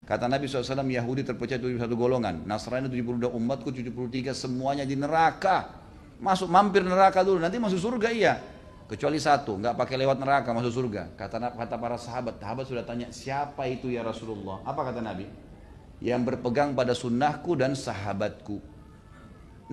Kata Nabi SAW, Yahudi terpecah 71 golongan, Nasrani 72, umatku 73, semuanya di neraka. Masuk mampir neraka dulu, nanti masuk surga iya. Kecuali satu, nggak pakai lewat neraka masuk surga. Kata para sahabat, sahabat sudah tanya, siapa itu ya Rasulullah? Apa kata Nabi? Yang berpegang pada sunnahku dan sahabatku.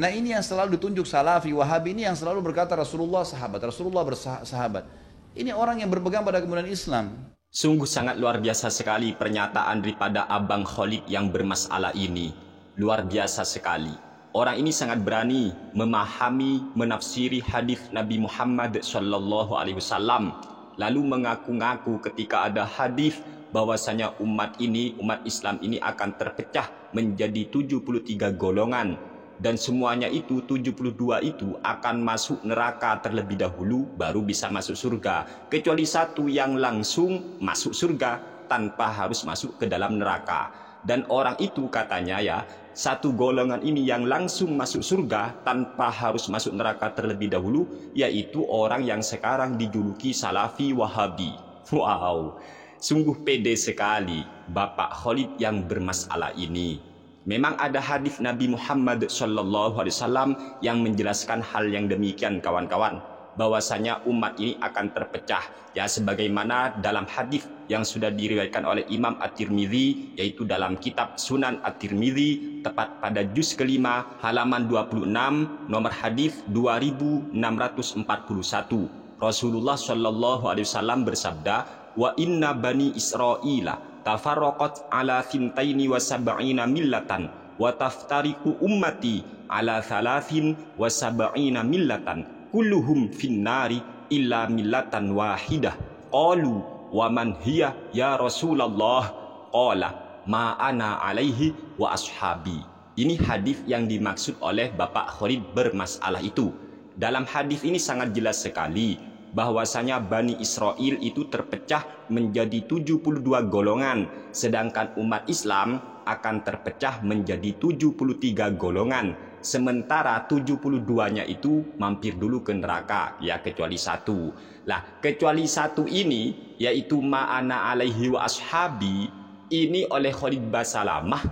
Nah ini yang selalu ditunjuk Salafi, Wahabi ini yang selalu berkata Rasulullah sahabat, Rasulullah bersahabat. Ini orang yang berpegang pada kemudian Islam. Sungguh sangat luar biasa sekali pernyataan daripada Abang Khalid yang bermasalah ini. Luar biasa sekali. Orang ini sangat berani memahami, menafsiri hadis Nabi Muhammad SAW. Lalu mengaku-ngaku ketika ada hadis bahwasanya umat Islam ini akan terpecah menjadi 73 golongan. Dan semuanya itu 72 itu akan masuk neraka terlebih dahulu baru bisa masuk surga. Kecuali satu yang langsung masuk surga tanpa harus masuk ke dalam neraka. Dan orang itu katanya ya, satu golongan ini yang langsung masuk surga tanpa harus masuk neraka terlebih dahulu, yaitu orang yang sekarang dijuluki Salafi Wahabi. Wow, sungguh pede sekali Bapak Khalid yang bermasalah ini. Memang ada hadis Nabi Muhammad SAW yang menjelaskan hal yang demikian kawan-kawan, bahwasanya umat ini akan terpecah ya, sebagaimana dalam hadis yang sudah diriwayatkan oleh Imam At-Tirmidzi, yaitu dalam kitab Sunan At-Tirmidzi tepat pada juz kelima halaman 26 nomor hadis 2641. Rasulullah SAW bersabda, wa inna bani Israila tafarraqat ala thintaini wa sab'ina millatan wa taftariku ummati ala thalathin wa sab'ina millatan kulluhum finnari illa millatan wahidah. Qalu wa man hiya ya Rasulullah? Qala ma ana alaihi wa ashabi. Ini hadis yang dimaksud oleh Bapak Khalid bermasalah itu. Dalam hadis ini sangat jelas sekali bahwasanya Bani Israel itu terpecah menjadi 72 golongan, sedangkan umat Islam akan terpecah menjadi 73 golongan. Sementara 72-nya itu mampir dulu ke neraka, ya kecuali satu. Lah, kecuali satu ini, yaitu ma'ana alaihi wa ashabi, ini oleh Khalid Basalamah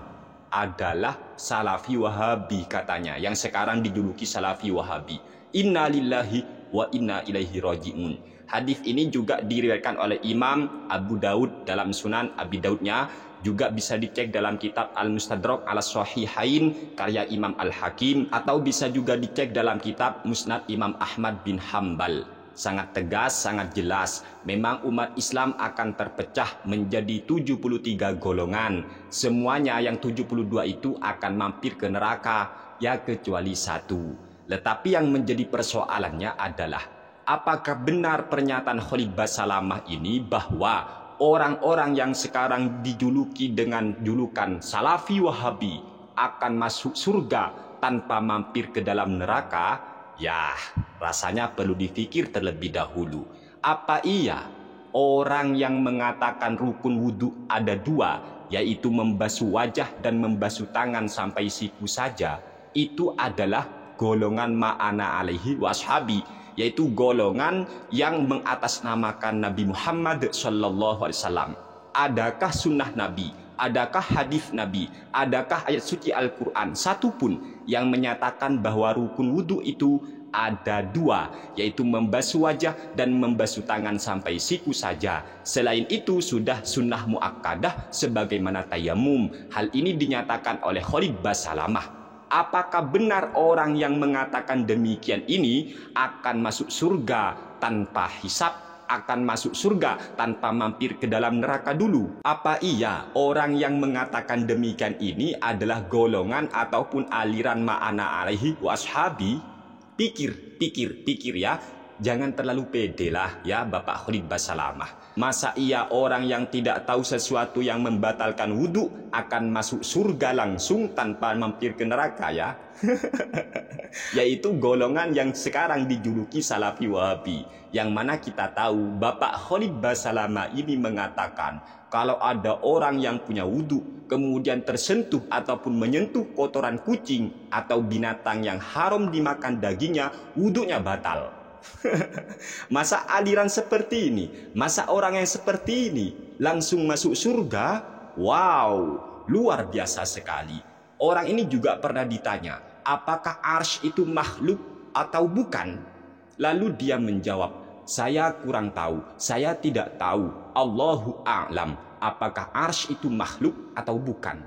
adalah Salafi Wahabi katanya, yang sekarang dijuluki Salafi Wahabi. Inna lillahi wa inna ilaihi raji'un. Hadis ini juga diriwayatkan oleh Imam Abu Daud dalam Sunan Abi Daudnya, juga bisa dicek dalam kitab Al-Mustadrak ala Sahihain karya Imam Al-Hakim, atau bisa juga dicek dalam kitab Musnad Imam Ahmad bin Hambal. Sangat tegas, sangat jelas. Memang umat Islam akan terpecah menjadi 73 golongan. Semuanya yang 72 itu akan mampir ke neraka, ya kecuali satu. Tetapi yang menjadi persoalannya adalah, apakah benar pernyataan Khalid Basalamah ini bahwa orang-orang yang sekarang dijuluki dengan julukan Salafi Wahabi akan masuk surga tanpa mampir ke dalam neraka? Ya, rasanya perlu dipikir terlebih dahulu. Apa iya orang yang mengatakan rukun wudhu ada dua, yaitu membasuh wajah dan membasuh tangan sampai siku saja, itu adalah golongan ma'ana alaihi washabi, yaitu golongan yang mengatasnamakan Nabi Muhammad SAW. Adakah sunnah Nabi, adakah hadis Nabi, adakah ayat suci Al-Quran satupun yang menyatakan bahwa rukun wudhu itu ada dua, yaitu membasuh wajah dan membasuh tangan sampai siku saja. Selain itu sudah sunnah muakkadah sebagaimana tayamum. Hal ini dinyatakan oleh Khalid Basalamah. Apakah benar orang yang mengatakan demikian ini akan masuk surga tanpa hisab, akan masuk surga tanpa mampir ke dalam neraka dulu? Apa iya orang yang mengatakan demikian ini adalah golongan ataupun aliran ma'ana alaihi washabi? Pikir ya. Jangan terlalu pede lah ya Bapak Khalid Basalamah. Masa iya orang yang tidak tahu sesuatu yang membatalkan wudhu akan masuk surga langsung tanpa mampir ke neraka ya? Yaitu golongan yang sekarang dijuluki Salafi Wahabi. Yang mana kita tahu Bapak Khalid Basalamah ini mengatakan, kalau ada orang yang punya wudhu kemudian tersentuh ataupun menyentuh kotoran kucing atau binatang yang haram dimakan dagingnya, wudhunya batal. Masa aliran seperti ini, masa orang yang seperti ini langsung masuk surga? Wow, luar biasa sekali. Orang ini juga pernah ditanya, apakah arsy itu makhluk atau bukan? Lalu dia menjawab, saya kurang tahu, saya tidak tahu. Allahu a'lam, apakah arsy itu makhluk atau bukan?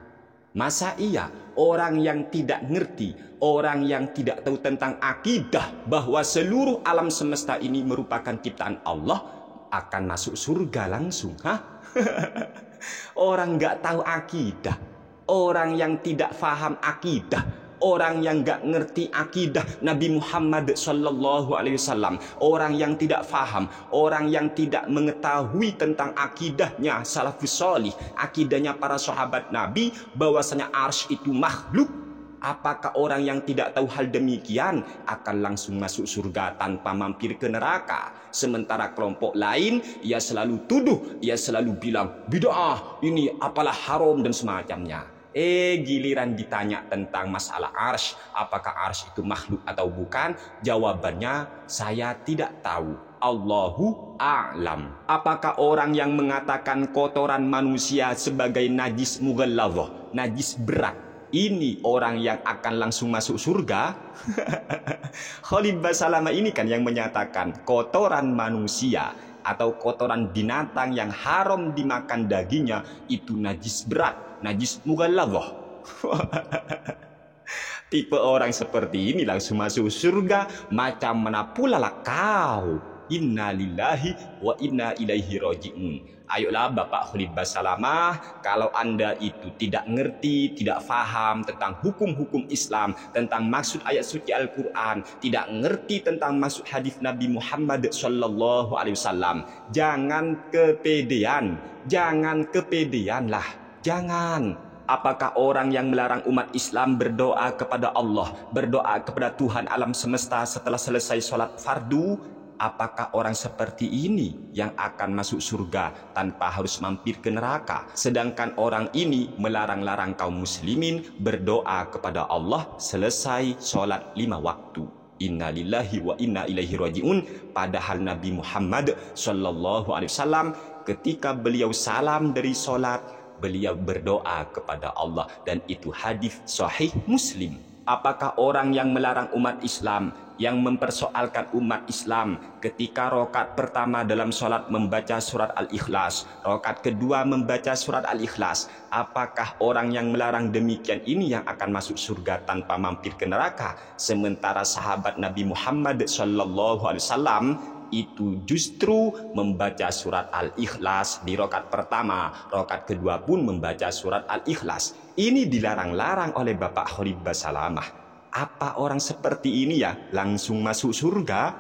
Masa iya orang yang tidak ngerti, orang yang tidak tahu tentang akidah bahwa seluruh alam semesta ini merupakan ciptaan Allah akan masuk surga langsung? Orang nggak tahu akidah, orang yang tidak faham akidah, orang yang nggak ngerti akidah Nabi Muhammad SAW, orang yang tidak faham, orang yang tidak mengetahui tentang akidahnya salafus sholih, akidahnya para sahabat Nabi bahwasanya arsy itu makhluk. Apakah orang yang tidak tahu hal demikian akan langsung masuk surga tanpa mampir ke neraka? Sementara kelompok lain, ia selalu tuduh, ia selalu bilang, bid'ah, ini apalah haram dan semacamnya. Giliran ditanya tentang masalah arsy, apakah arsy itu makhluk atau bukan? Jawabannya, saya tidak tahu. Allahu a'lam. Apakah orang yang mengatakan kotoran manusia sebagai najis mughalladzah, najis berat, ini orang yang akan langsung masuk surga? Khalid Basalamah ini kan yang menyatakan kotoran manusia atau kotoran binatang yang haram dimakan dagingnya itu najis berat, najis mughalladzah. Tipe orang seperti ini langsung masuk surga. Macam mana pula lah kau? Inna lillahi wa inna ilaihi roji'un. Ayolah Bapak Khalid Basalamah, kalau Anda itu tidak ngerti, tidak faham tentang hukum-hukum Islam, tentang maksud ayat suci Al-Quran, tidak ngerti tentang maksud hadis Nabi Muhammad SAW, jangan kepedean, jangan kepedean lah, jangan. Apakah orang yang melarang umat Islam berdoa kepada Allah, berdoa kepada Tuhan alam semesta setelah selesai sholat fardu? Apakah orang seperti ini yang akan masuk surga tanpa harus mampir ke neraka? Sedangkan orang ini melarang-larang kaum muslimin berdoa kepada Allah selesai sholat 5 waktu. Inna lillahi wa inna ilaihi raji'un. Padahal Nabi Muhammad SAW ketika beliau salam dari sholat, beliau berdoa kepada Allah, dan itu hadis sahih Muslim. Apakah orang yang melarang umat Islam, yang mempersoalkan umat Islam ketika rokat pertama dalam sholat membaca surat Al-Ikhlas, rokat kedua membaca surat Al-Ikhlas, apakah orang yang melarang demikian ini yang akan masuk surga tanpa mampir ke neraka? Sementara sahabat Nabi Muhammad SAW itu justru membaca surat Al-Ikhlas di rokat pertama, rokat kedua pun membaca surat Al-Ikhlas. Ini dilarang-larang oleh Bapak Khalid Basalamah. Apa orang seperti ini ya langsung masuk surga?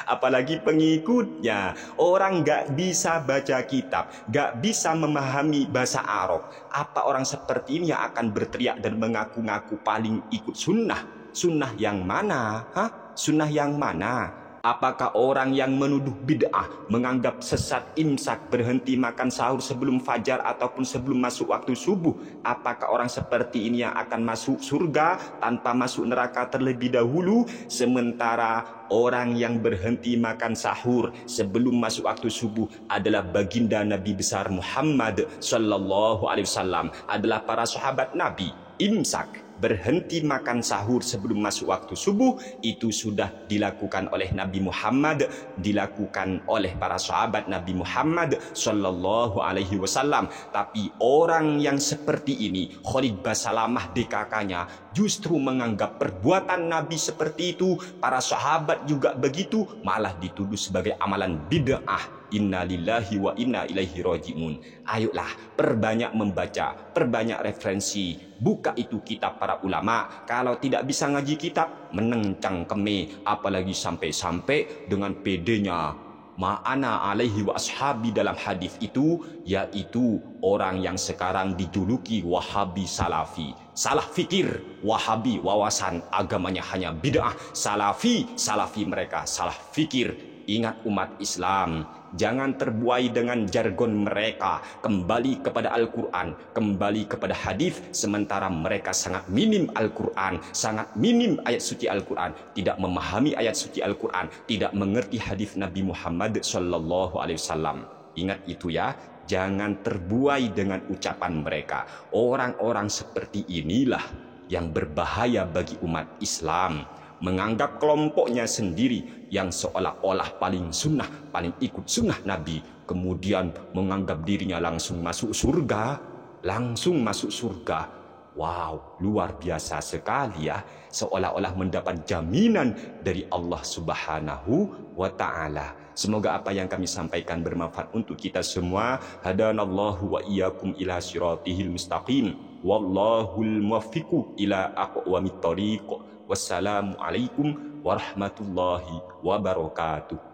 Apalagi pengikutnya, orang gak bisa baca kitab, gak bisa memahami bahasa Arab. Apa orang seperti ini yang akan berteriak dan mengaku-ngaku paling ikut sunnah? Sunnah yang mana? Sunnah yang mana? Apakah orang yang menuduh bid'ah, menganggap sesat imsak, berhenti makan sahur sebelum fajar ataupun sebelum masuk waktu subuh, apakah orang seperti ini yang akan masuk surga tanpa masuk neraka terlebih dahulu? Sementara orang yang berhenti makan sahur sebelum masuk waktu subuh adalah baginda Nabi besar Muhammad SAW, adalah para sahabat Nabi. Imsak, berhenti makan sahur sebelum masuk waktu subuh, itu sudah dilakukan oleh Nabi Muhammad, dilakukan oleh para sahabat Nabi Muhammad SAW. Tapi orang yang seperti ini, Khalid Basalamah DKK-nya, justru menganggap perbuatan Nabi seperti itu, para sahabat juga begitu, malah dituduh sebagai amalan bid'ah. Inna lillahi wa inna ilaihi roji'un. Ayolah, perbanyak membaca, perbanyak referensi, buka itu kitab para ulama. Kalau tidak bisa ngaji kitab, meneng cangkeme, apalagi sampai-sampai dengan pedenya ma'ana alaihi wa ashabi dalam hadis itu, yaitu orang yang sekarang dijuluki Wahabi Salafi. Salah fikir, Wahabi wawasan agamanya hanya bid'ah, Salafi mereka salah fikir. Ingat umat Islam, jangan terbuai dengan jargon mereka, kembali kepada Al-Quran, kembali kepada hadis, sementara mereka sangat minim Al-Quran, sangat minim ayat suci Al-Quran, tidak memahami ayat suci Al-Quran, tidak mengerti hadis Nabi Muhammad SAW. Ingat itu ya. Jangan terbuai dengan ucapan mereka. Orang-orang seperti inilah yang berbahaya bagi umat Islam. Menganggap kelompoknya sendiri yang seolah-olah paling sunnah, paling ikut sunnah Nabi, kemudian menganggap dirinya langsung masuk surga. Langsung masuk surga. Wow, luar biasa sekali ya. Seolah-olah mendapat jaminan dari Allah Subhanahu wa ta'ala. Semoga apa yang kami sampaikan bermanfaat untuk kita semua. Hadanallahu wa iyyakum ila siratihil mustaqim. Wallahul muwaffiqu ila aqwamit thoriq. Wassalamualaikum warahmatullahi wabarakatuh.